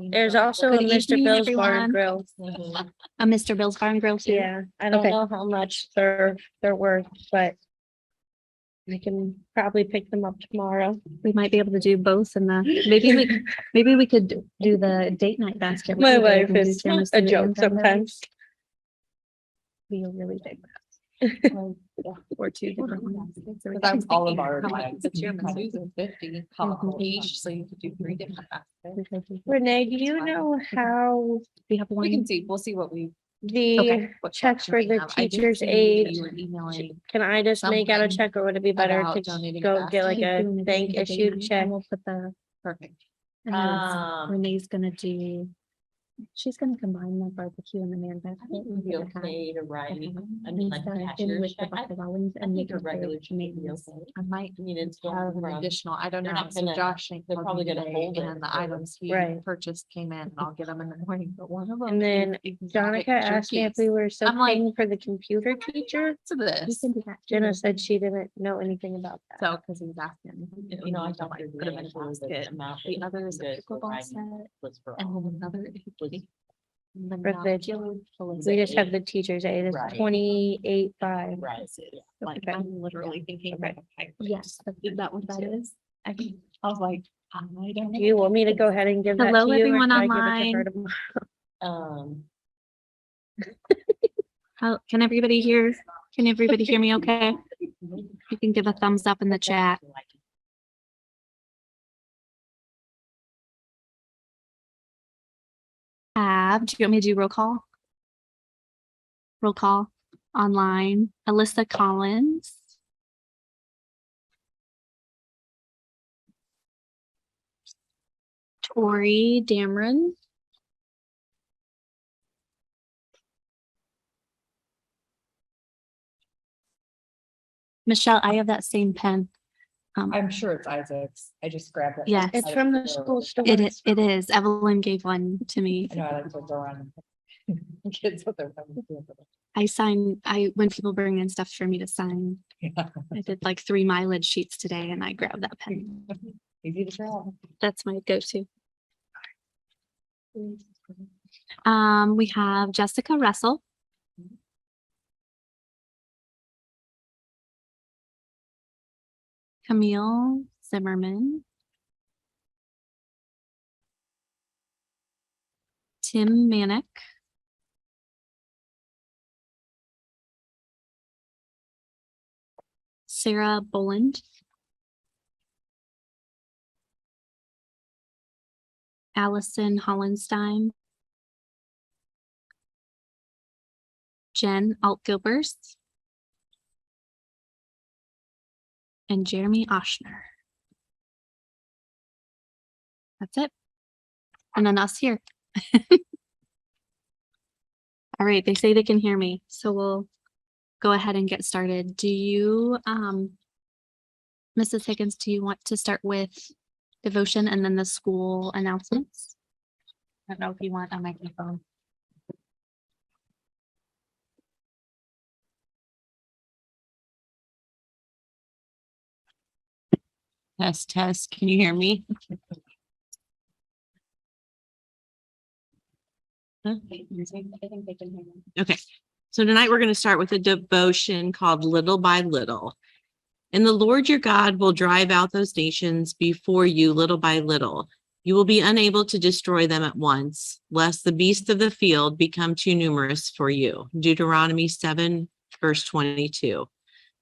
There's also a Good Mr. evening, Bill's Bar and everyone. Grill. A Mr. Bill's Bar and Grill too. Yeah, I don't Okay. know how much they're worth, but I can probably pick them up tomorrow. We might be able to do both and maybe we could do the date night basket. My We could life do is tiramisu a joke and then sometimes. Be a really big or two different ones. That's all of our. How much is the tiramisu? 50 each, so you could do 3 different baskets. Renee, do you know how We have We one. can see, we'll see what we. the Okay. what checks for option we the have. I did teacher's see aid, You were emailing. can I just make out a Something check, or would it be better about to donating go get like She's a doing the bank date issued night, check? and we'll put the, Perfect. and then Renee's gonna do, she's gonna combine the barbecue and the man basket. and Be get a hat. okay to write And an stuff in uncashier's with the check. bucket rollings I and think make a it regular for check would be maintenance. okay. I might I mean, it's have going an from, additional, I don't they're know, not so gonna- Josh. they're probably gonna hold it And the for- items he Right. purchased came in, and I'll get them in the morning, but one of them. And then Donica asked me if we were still I'm like- paying for the computer teacher. To We this. can do that. Jenna said she didn't know anything about that. So, cause he was asking. you know, I thought thought put them in a basket. The other is a pickleball set, and then another. For We just have the teacher's aid, it's Right. 28.5. Right. Like, Okay. I'm literally thinking. Okay. about a pipe. Yes, Is that what that is? I was like, I don't Do know. you want me to go ahead and give that Hello, to you? or everyone should I give it to her online. tomorrow? How, can everybody hear? Can everybody hear me okay? You can give a thumbs up in the chat. Do you want me to do roll call? Roll call online. Alyssa Collins. Tori Dameron. Michelle, I have that same pen. I'm sure it's Isaac's. I just grabbed it. Yes. It's from the school store. It is. Evelyn gave one to me. I know, I like to go around. and Kids with their. When people bring in stuff for me to sign, Yeah. I did like 3 mileage sheets today and I grabbed that pen. Easy to grab. That's my go-to. We have Jessica Russell. Camille Zimmerman. Tim Manick. Sarah Boland. Allison Hollenstein. Jen Alt-Gilbers. And Jeremy Oshner. That's it. And then us here. All right, they say they can hear me, so we'll go ahead and get started. Do you, Mrs. Higgins, do you want to start with devotion and then the school announcements? I don't know if you want a microphone. Test, test. Can you hear me? Huh? I think they can hear me. Okay, so tonight we're going to start with a devotion called Little by Little. And the Lord your God will drive out those nations before you little by little. You will be unable to destroy them at once, lest the beasts of the field become too numerous for you. Deuteronomy 7, verse 22.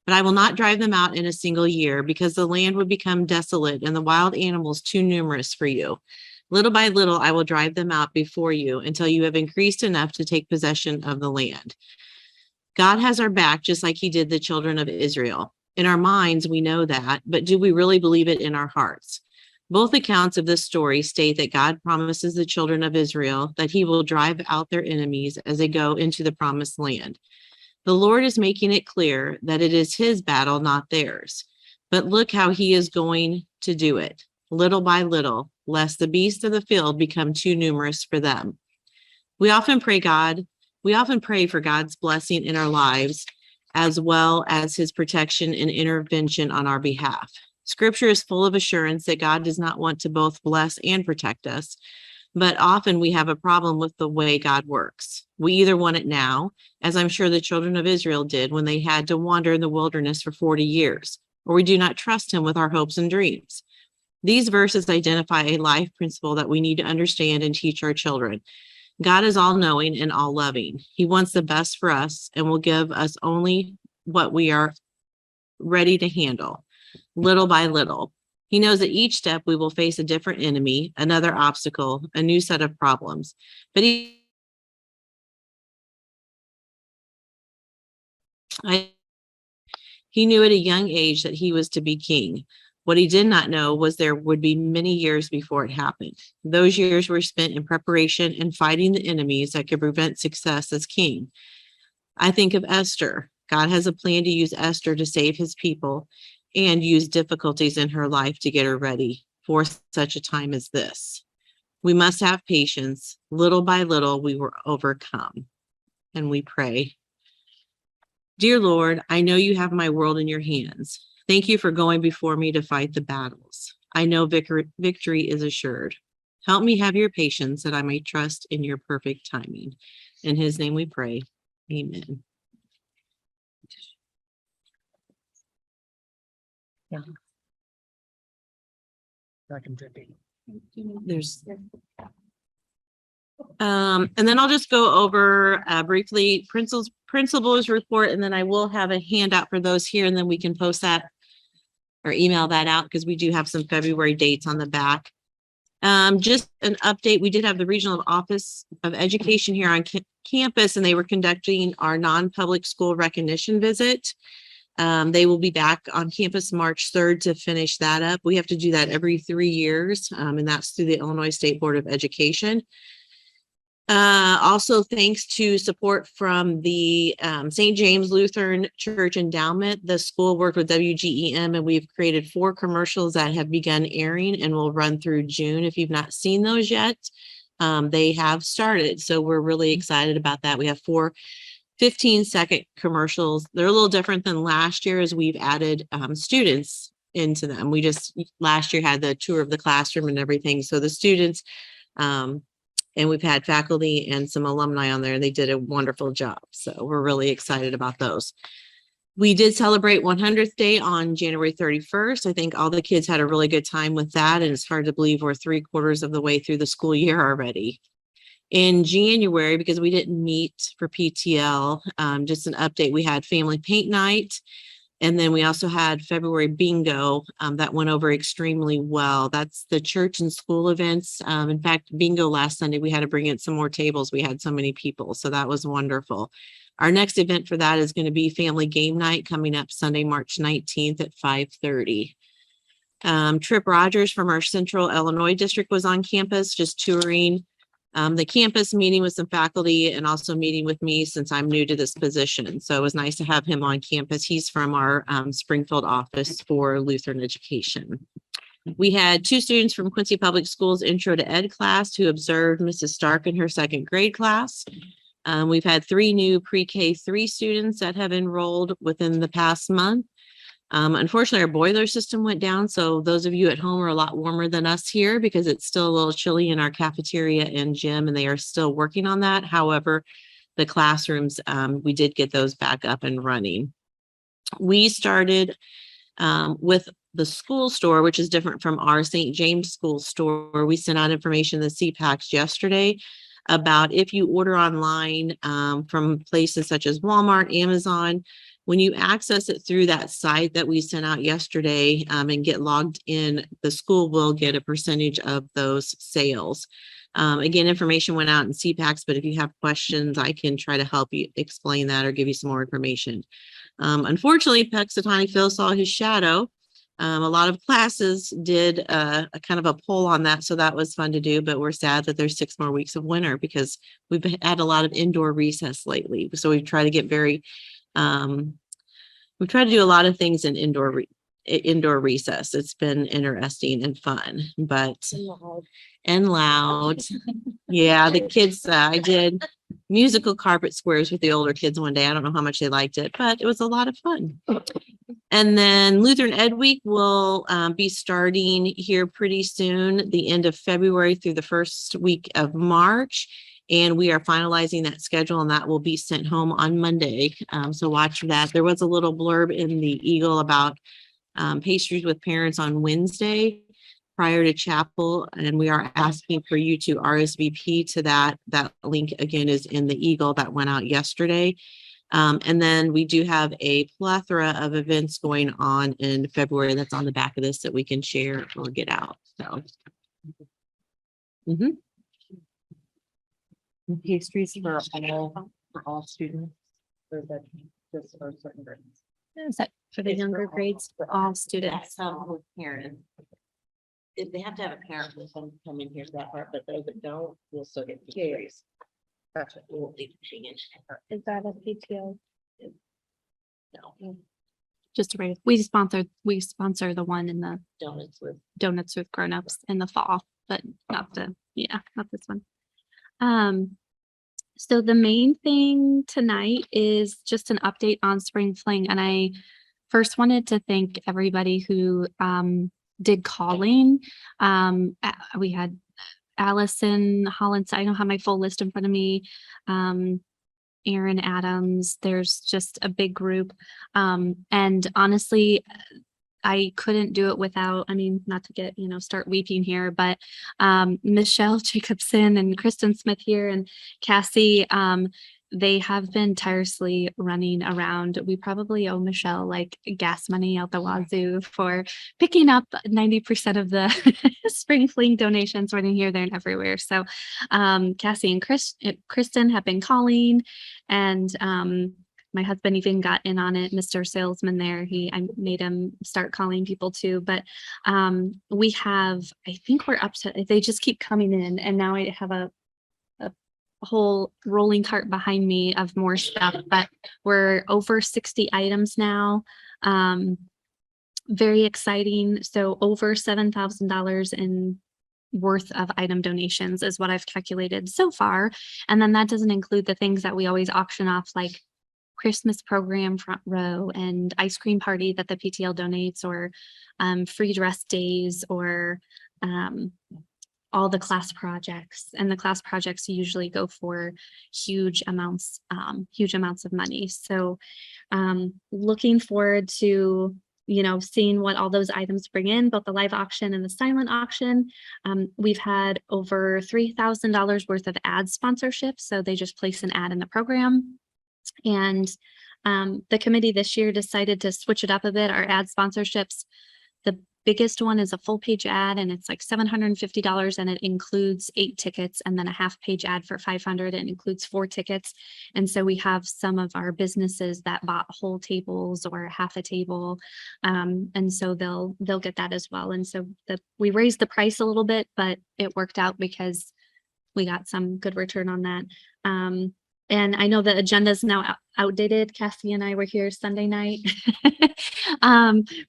But I will not drive them out in a single year, because the land would become desolate and the wild animals too numerous for you. Little by little, I will drive them out before you until you have increased enough to take possession of the land. God has our back, just like he did the children of Israel. In our minds, we know that, but do we really believe it in our hearts? Both accounts of this story state that God promises the children of Israel that he will drive out their enemies as they go into the promised land. The Lord is making it clear that it is his battle, not theirs. But look how he is going to do it, little by little, lest the beasts of the field become too numerous for them. We often pray for God's blessing in our lives, as well as his protection and intervention on our behalf. Scripture is full of assurance that God does not want to both bless and protect us. But often we have a problem with the way God works. We either want it now, as I'm sure the children of Israel did when they had to wander in the wilderness for 40 years, or we do not trust him with our hopes and dreams. These verses identify a life principle that we need to understand and teach our children. God is all-knowing and all-loving. He wants the best for us and will give us only what we are ready to handle, little by little. He knows that each step we will face a different enemy, another obstacle, a new set of problems. But he knew at a young age that he was to be king. What he did not know was there would be many years before it happened. Those years were spent in preparation and fighting the enemies that could prevent success as king. I think of Esther. God has a plan to use Esther to save his people and use difficulties in her life to get her ready for such a time as this. We must have patience. Little by little, we will overcome. And we pray. Dear Lord, I know you have my world in your hands. Thank you for going before me to fight the battles. I know victory is assured. Help me have your patience that I may trust in your perfect timing. In his name we pray. Amen. There's and then I'll just go over briefly principals report, and then I will have a handout for those here, and then we can post that or email that out because we do have some February dates on the back. Just an update. We did have the Regional Office of Education here on campus, and they were conducting our non-public school recognition visit. They will be back on campus March 3rd to finish that up. We have to do that every 3 years, and that's through the Illinois State Board of Education. Also, thanks to support from the St. James Lutheran Church Endowment, the school worked with WGEM, and we've created 4 commercials that have begun airing and will run through June. If you've not seen those yet, they have started. So we're really excited about that. We have 4 15-second commercials. They're a little different than last year as we've added students into them. We just last year had the tour of the classroom and everything. So the students, and we've had faculty and some alumni on there, and they did a wonderful job. So we're really excited about those. We did celebrate 100th Day on January 31st. I think all the kids had a really good time with that, and it's hard to believe we're 3/4 of the way through the school year already. In January, because we didn't meet for PTL, just an update, we had family paint night. And then we also had February bingo that went over extremely well. That's the church and school events. In fact, bingo last Sunday, we had to bring in some more tables. We had so many people, so that was wonderful. Our next event for that is going to be family game night coming up Sunday, March 19th at 5:30. Trip Rogers from our Central Illinois district was on campus, just touring the campus, meeting with some faculty, and also meeting with me since I'm new to this position. So it was nice to have him on campus. He's from our Springfield office for Lutheran education. We had 2 students from Quincy Public Schools Intro to Ed class who observed Mrs. Stark in her 2nd grade class. We've had 3 new pre-K 3 students that have enrolled within the past month. Unfortunately, our boiler system went down, so those of you at home are a lot warmer than us here because it's still a little chilly in our cafeteria and gym, and they are still working on that. However, the classrooms, we did get those back up and running. We started with the school store, which is different from our St. James school store. We sent out information to the CPACs yesterday about if you order online from places such as Walmart, Amazon, when you access it through that site that we sent out yesterday and get logged in, the school will get a percentage of those sales. Again, information went out in CPACs, but if you have questions, I can try to help you explain that or give you some more information. Unfortunately, Puxatawny Phil saw his shadow. A lot of classes did a kind of a poll on that, so that was fun to do, but we're sad that there's 6 more weeks of winter because we've had a lot of indoor recess lately. So we try to get very we try to do a lot of things in indoor recess. It's been interesting and fun, but and loud. Yeah, the kids, I did musical carpet squares with the older kids one day. I don't know how much they liked it, but it was a lot of fun. And then Lutheran Ed Week will be starting here pretty soon, the end of February through the first week of March. And we are finalizing that schedule, and that will be sent home on Monday. So watch that. There was a little blurb in the Eagle about pastries with parents on Wednesday prior to chapel, and we are asking for you to RSVP to that. That link again is in the Eagle that went out yesterday. And then we do have a plethora of events going on in February that's on the back of this that we can share or get out. So. Mhm. And pastries for all students, or is that just for certain grades? Is that for the It's for younger all- grades, for all students? Some with parents. If they have to have a parent with them come in here for that part, but those that don't, will still get pastries. Gotcha. We won't leave anything in. Is that a PTO? No, Just to write, we sponsor the one in the donuts with. donuts with grown-ups in the fall, but not not this one. So the main thing tonight is just an update on Spring Fling, and I first wanted to thank everybody who did calling. We had Allison Hollins. I don't have my full list in front of me. Aaron Adams. There's just a big group, and honestly, I couldn't do it without, I mean, not to get, start weeping here, but Michelle Jacobson and Kristen Smith here and Cassie, they have been tirelessly running around. We probably owe Michelle like gas money out the wazoo for picking up 90% of the Spring Fling donations running here, there, and everywhere. So Cassie and Kristen have been calling, and my husband even got in on it, Mr. Salesman there. I made him start calling people too. But we have, I think we're up to, they just keep coming in. And now I have a whole rolling cart behind me of more stuff, but we're over 60 items now. Very exciting. So over $7,000 in worth of item donations is what I've calculated so far. And then that doesn't include the things that we always auction off, like Christmas program front row and ice cream party that the PTL donates, or free dress days, or all the class projects. And the class projects usually go for huge amounts of money. So looking forward to seeing what all those items bring in, both the live auction and the silent auction. We've had over $3,000 worth of ad sponsorship. So they just place an ad in the program. And the committee this year decided to switch it up a bit. Our ad sponsorships, the biggest one is a full page ad, and it's like $750, and it includes 8 tickets, and then a half page ad for $500 and includes 4 tickets. And so we have some of our businesses that bought whole tables or half a table, and so they'll get that as well. And so we raised the price a little bit, but it worked out because we got some good return on that. And I know the agenda is now outdated. Cassie and I were here Sunday night,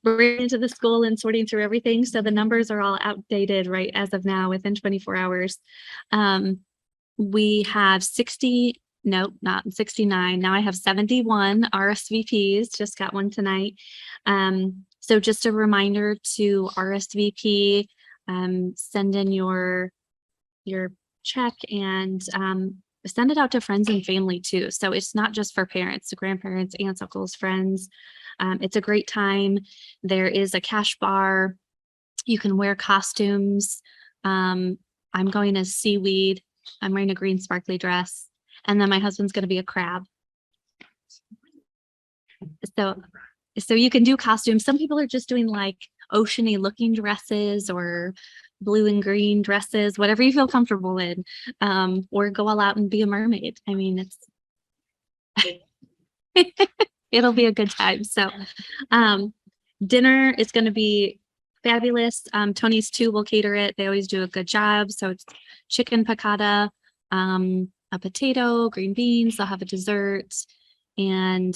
bringing into the school and sorting through everything. So the numbers are all outdated right as of now within 24 hours. We have not 69. Now I have 71 RSVPs, just got one tonight. So just a reminder to RSVP, send in your check, and send it out to friends and family too. So it's not just for parents, grandparents, aunts, uncles, friends. It's a great time. There is a cash bar. You can wear costumes. I'm going as seaweed. I'm wearing a green sparkly dress. And then my husband's going to be a crab. So you can do costumes. Some people are just doing like oceany looking dresses, or blue and green dresses, whatever you feel comfortable in, or go all out and be a mermaid. I mean, it'll be a good time. So dinner is going to be fabulous. Tony's 2 will cater it. They always do a good job. So it's chicken piccata, a potato, green beans. They'll have a dessert, and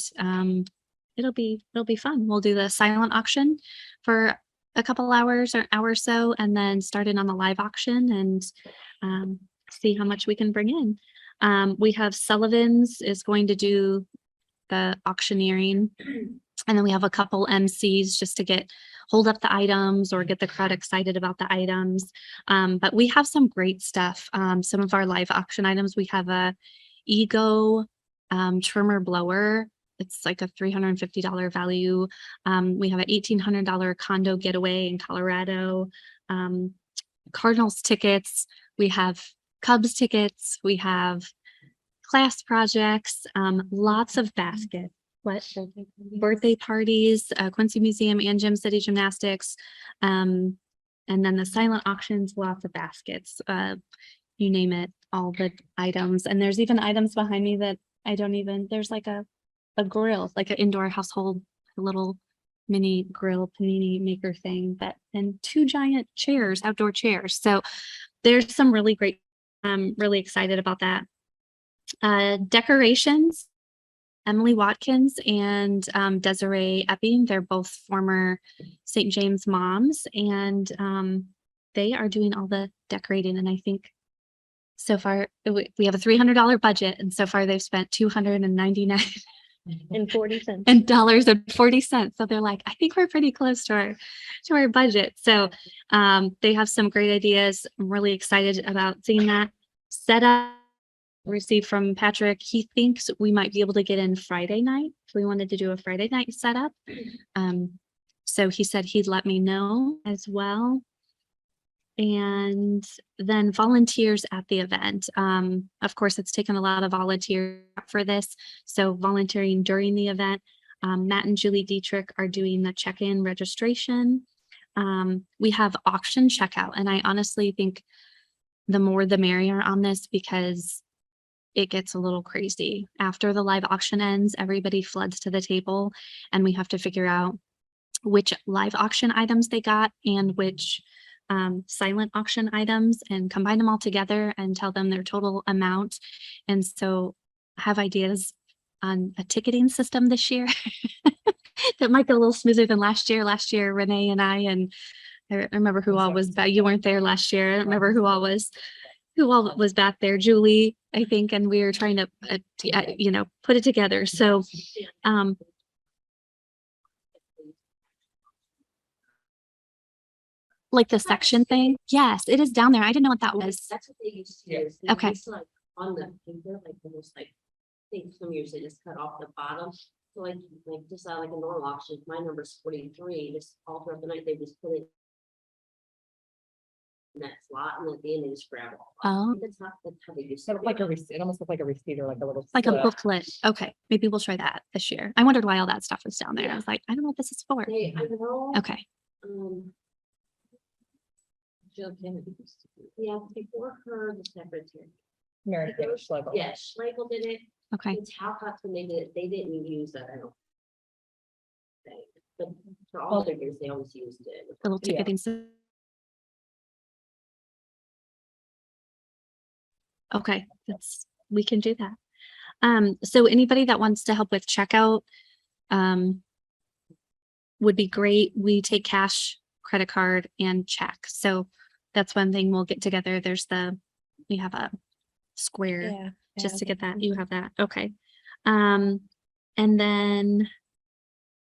it'll be fun. We'll do the silent auction for a couple hours or an hour or so, and then start in on the live auction and see how much we can bring in. We have Sullivan's is going to do the auctioneering. And then we have a couple MCs just to hold up the items or get the crowd excited about the items. But we have some great stuff. Some of our live auction items, we have a Ego trimmer blower. It's like a $350 value. We have an $1,800 condo getaway in Colorado. Cardinals tickets. We have Cubs tickets. We have class projects, lots of baskets. What birthday parties, Quincy Museum and Gym City Gymnastics, and then the silent auctions, lots of baskets, you name it, all the items. And there's even items behind me that there's like a grill, like an indoor household, a little mini grill panini maker thing and 2 giant chairs, outdoor chairs. So there's some really great, I'm really excited about that. Decorations. Emily Watkins and Desiree Epping, they're both former St. James moms, and they are doing all the decorating. And I think so far we have a $300 budget, and so far they've spent $299 And 40 cents. and $40. So they're like, I think we're pretty close to our budget. So they have some great ideas. I'm really excited about seeing that set up. Received from Patrick. He thinks we might be able to get in Friday night. If we wanted to do a Friday night setup. So he said he'd let me know as well. And then volunteers at the event. Of course, it's taken a lot of volunteers for this. So volunteering during the event. Matt and Julie Dietrich are doing the check-in registration. We have auction checkout. And I honestly think the more the merrier on this, because it gets a little crazy. After the live auction ends, everybody floods to the table and we have to figure out which live auction items they got and which silent auction items and combine them all together and tell them their total amount. And so I have ideas on a ticketing system this year that might go a little smoother than last year. Last year, Renee and I remember who all was, but you weren't there last year. I don't remember who all was back there, Julie, I think, and we were trying to, put it together. So, like the section thing. Yes, it is down there. I didn't know what that was. That's what they used to use. They Okay. used to, like, on the finger, like almost like, I think some years they just cut off the bottom. So like just like a normal auction, my number's 43, just all throughout the night, they just put it in that slot and at the end they just grab it. Oh, That's how they used It to looked do like a it. receipt, it almost looked like a receipt or like a little. like a slip. booklet. Okay, maybe we'll try that this year. I wondered why all that stuff was down there. I was like, I don't know what this is for. They, I know. Okay, Jill Kennedy used to do it. Yeah, before her, the secretary. Mary Kay Schlegel. Yeah, Schlegel did it. okay. It's Talcott's when they did it, they didn't use that, I don't think. But for all their years, they always used it. Little Yeah. ticketing. Okay, we can do that. So anybody that wants to help with checkout, would be great. We take cash, credit card, and check. So that's one thing we'll get together. We have a square Yeah. just to get that. You have that. Okay. And then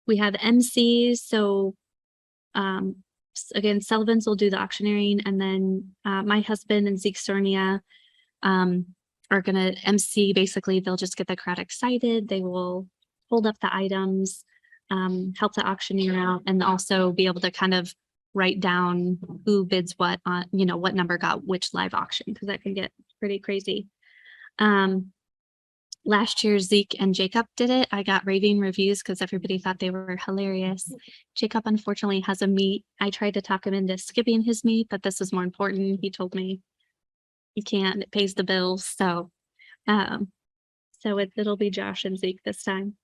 we have MCs. So, again, Sullivan's will do the auctioneering, and then my husband and Zeke Cernia are gonna MC. Basically, they'll just get the crowd excited. They will hold up the items, help the auctioneer out, and also be able to kind of write down who bids what on, what number got which live auction, because that can get pretty crazy. Last year, Zeke and Jacob did it. I got raving reviews because everybody thought they were hilarious. Jacob unfortunately has a meet. I tried to talk him into skipping his meet, but this was more important. He told me he can't, it pays the bills. So, it'll be Josh and Zeke this time.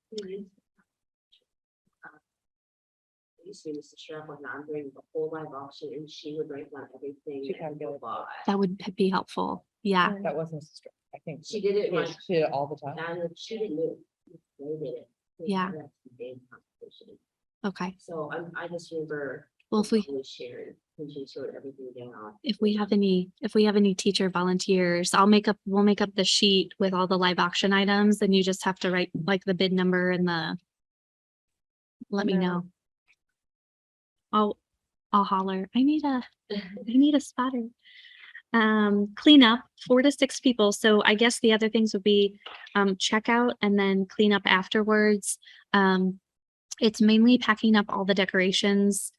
You see Mr. Sheriff was not doing the whole live auction and she would write down everything. She had to go. That would be helpful. Yeah. That wasn't, I think. She did it Yeah, like, she did it all the time. and she didn't move. They did it. Yeah. That's the big competition. Okay. So I just remember. Well, if we always shared, when she showed everything down. if we have any teacher volunteers, we'll make up the sheet with all the live auction items, and you just have to write like the bid number and let me know. I'll holler. I need a spotter. Clean up 4 to 6 people. So I guess the other things would be checkout and then clean up afterwards. It's mainly packing up all the decorations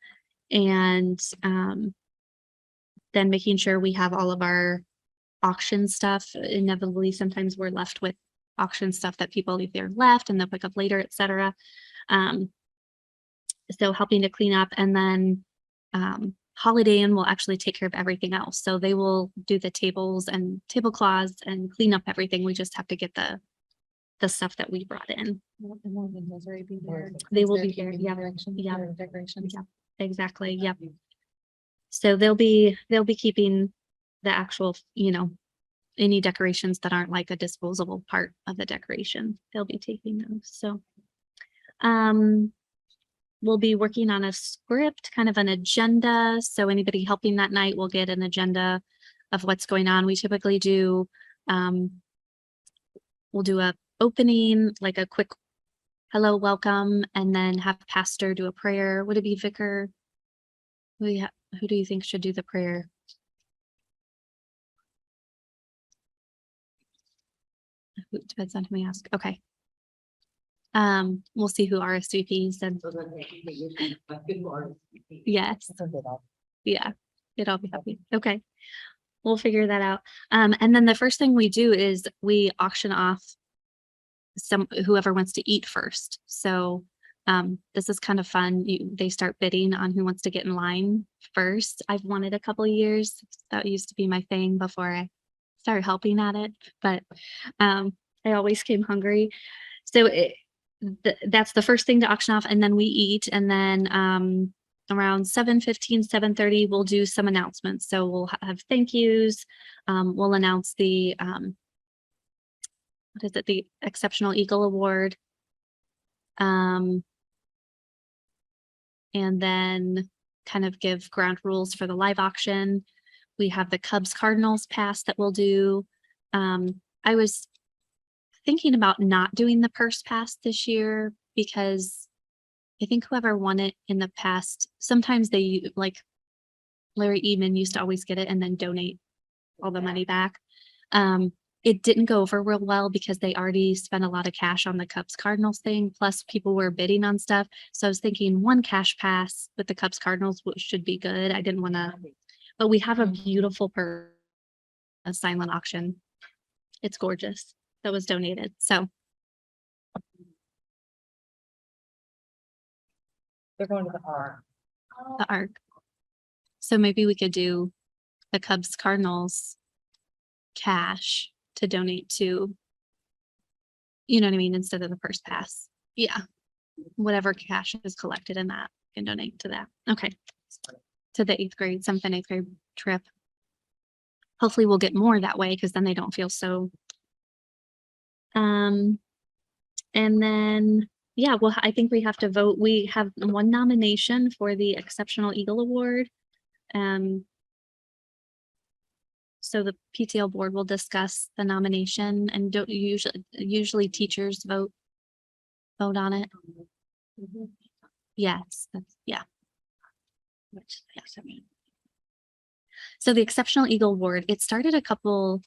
and then making sure we have all of our auction stuff. Inevitably, sometimes we're left with auction stuff that people either left and they'll pick up later, etc. So helping to clean up, and then Holiday Inn will actually take care of everything else. So they will do the tables and tablecloths and clean up everything. We just have to get the stuff that we brought in. They will be there. Yeah. Yeah. Decorations. Yeah. Exactly. Yep. So they'll be keeping the actual, any decorations that aren't like a disposable part of the decoration. They'll be taking those. So we'll be working on a script, kind of an agenda. So anybody helping that night will get an agenda of what's going on. We typically do, we'll do a opening, like a quick hello, welcome, and then have pastor do a prayer. Would it be vicar? Who do you think should do the prayer? It depends on who we ask. Okay. We'll see who RSVPs and yes. Yeah, it'll be happy. Okay. We'll figure that out. And then the first thing we do is we auction off whoever wants to eat first. So this is kind of fun. They start bidding on who wants to get in line first. I've won it a couple of years. That used to be my thing before I started helping at it, but I always came hungry. So that's the first thing to auction off, and then we eat, and then around 7:15, 7:30, we'll do some announcements. So we'll have thank yous. We'll announce the what is it? The Exceptional Eagle Award. And then kind of give ground rules for the live auction. We have the Cubs Cardinals pass that we'll do. I was thinking about not doing the purse pass this year because I think whoever won it in the past, sometimes they, like Larry Eman used to always get it and then donate all the money back. It didn't go over real well because they already spent a lot of cash on the Cubs Cardinals thing. Plus people were bidding on stuff. So I was thinking one cash pass with the Cubs Cardinals should be good. I didn't want to, but we have a beautiful a silent auction. It's gorgeous. That was donated. So They're going to the R. the ARC. So maybe we could do the Cubs Cardinals cash to donate to, you know what I mean, instead of the purse pass. Yeah. Whatever cash is collected in that, can donate to that. Okay. To the 7th and 8th grade trip. Hopefully we'll get more that way because then they don't feel so. And then, yeah, well, I think we have to vote. We have one nomination for the Exceptional Eagle Award. So the PTL board will discuss the nomination, and don't usually teachers vote on it. Yes, yeah. So the Exceptional Eagle Award, it started a couple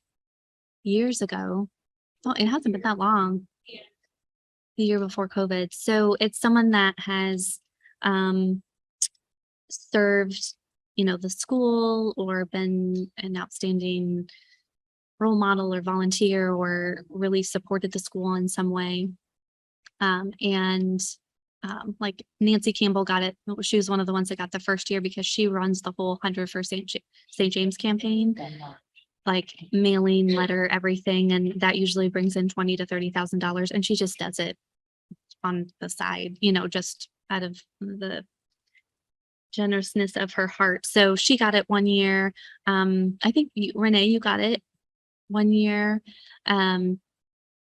years ago. Oh, it hasn't been that long. The year before COVID. So it's someone that has served, the school or been an outstanding role model or volunteer or really supported the school in some way. Like Nancy Campbell got it. She was one of the ones that got the first year because she runs the whole 100 for St. James campaign, like mailing, letter, everything. And that usually brings in $20,000 to $30,000. And she just does it on the side, just out of the generousness of her heart. So she got it one year. I think Renee, you got it one year.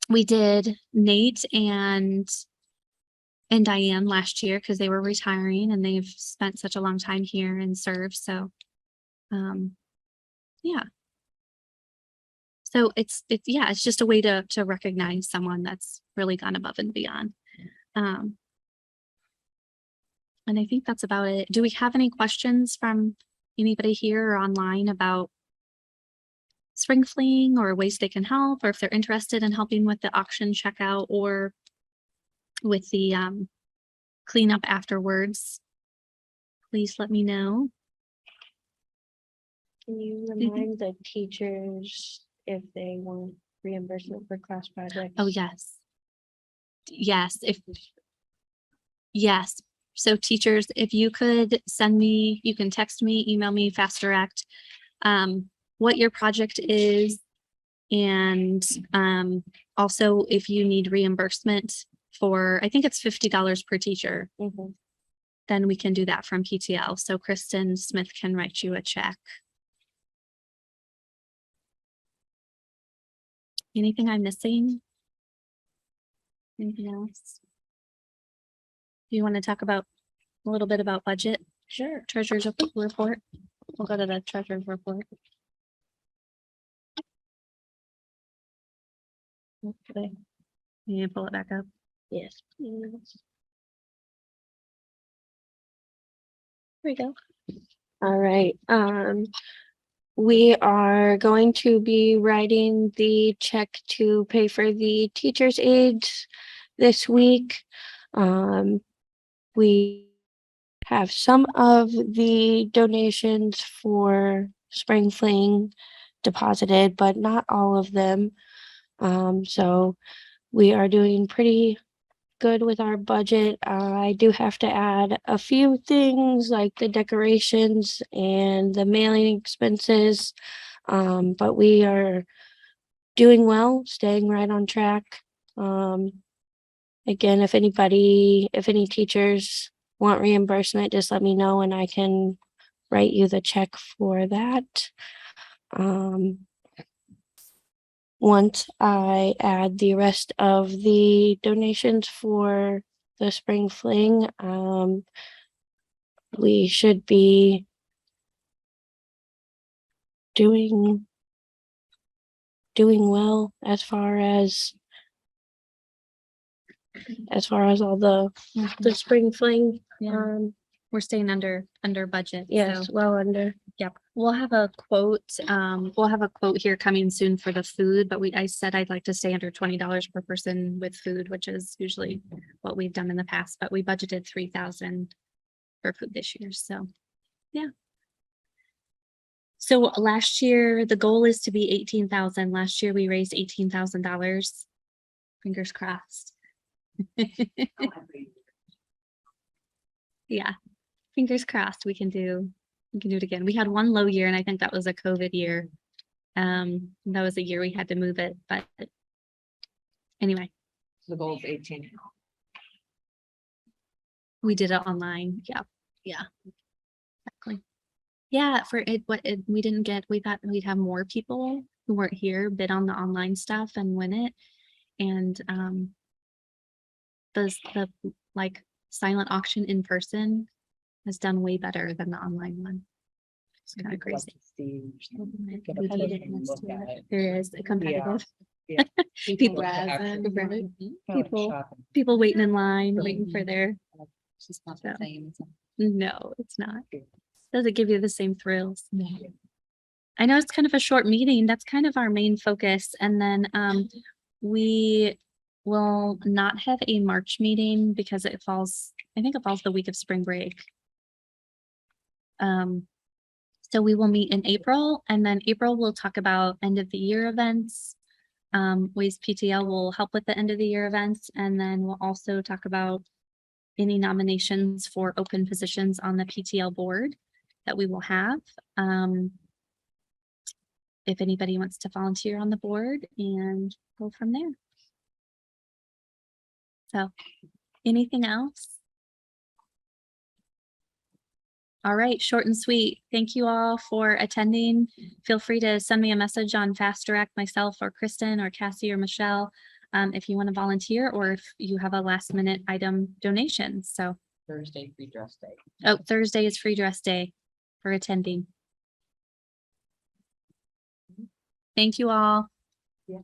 We did Nate and Diane last year because they were retiring and they've spent such a long time here and served. So, yeah. So it's just a way to recognize someone that's really gone above and beyond. And I think that's about it. Do we have any questions from anybody here or online about spring fling or ways they can help, or if they're interested in helping with the auction checkout or with the cleanup afterwards? Please let me know. Can you remind the teachers if they want reimbursement for class projects? Oh, yes. Yes, yes. So teachers, if you could send me, you can text me, email me, fast direct, what your project is. And also if you need reimbursement for, I think it's $50 per teacher, Mhm. then we can do that from PTL. So Kristen Smith can write you a check. Anything I'm missing? Anything else? Do you want to talk about a little bit about budget? Sure. Treasurer's report? We'll go to the treasurer's report. Okay. You pull it back up. Yes, please. There we go. All right, we are going to be writing the check to pay for the teacher's aides this week. We have some of the donations for Spring Fling deposited, but not all of them. So we are doing pretty good with our budget. I do have to add a few things like the decorations and the mailing expenses. But we are doing well, staying right on track. Again, if any teachers want reimbursement, just let me know and I can write you the check for that. Once I add the rest of the donations for the spring fling, we should be doing well as far as all the spring fling. Yeah. We're staying under budget. Yes, So, well under. yep. We'll have a quote. We'll have a quote here coming soon for the food, but I said I'd like to stay under $20 per person with food, which is usually what we've done in the past, but we budgeted 3,000 for food this year. So, yeah. So last year, the goal is to be 18,000. Last year we raised $18,000. Fingers crossed. Yeah. Fingers crossed we can do it again. We had one low year and I think that was a COVID year. That was a year we had to move it, but anyway, The goal is 18. we did it online. Yeah. Yeah. Exactly. Yeah, we didn't get, we thought we'd have more people who weren't here bid on the online stuff and win it. And the like silent auction in person has done way better than the online one. It's kind of crazy. There is a competitive. Yeah. People, people waiting in line, waiting for their, It's not the same. no, it's not. Doesn't give you the same thrills. I know it's kind of a short meeting. That's kind of our main focus. And then we will not have a March meeting because it falls, I think it falls the week of spring break. So we will meet in April, and then April we'll talk about end of the year events. Ways PTL will help with the end of the year events, and then we'll also talk about any nominations for open positions on the PTL board that we will have. If anybody wants to volunteer on the board and go from there. So, anything else? All right, short and sweet. Thank you all for attending. Feel free to send me a message on Fast Direct, myself or Kristen or Cassie or Michelle, if you want to volunteer or if you have a last minute item donation. So Thursday, free dress day. oh, Thursday is free dress day for attending. Thank you all. Yeah.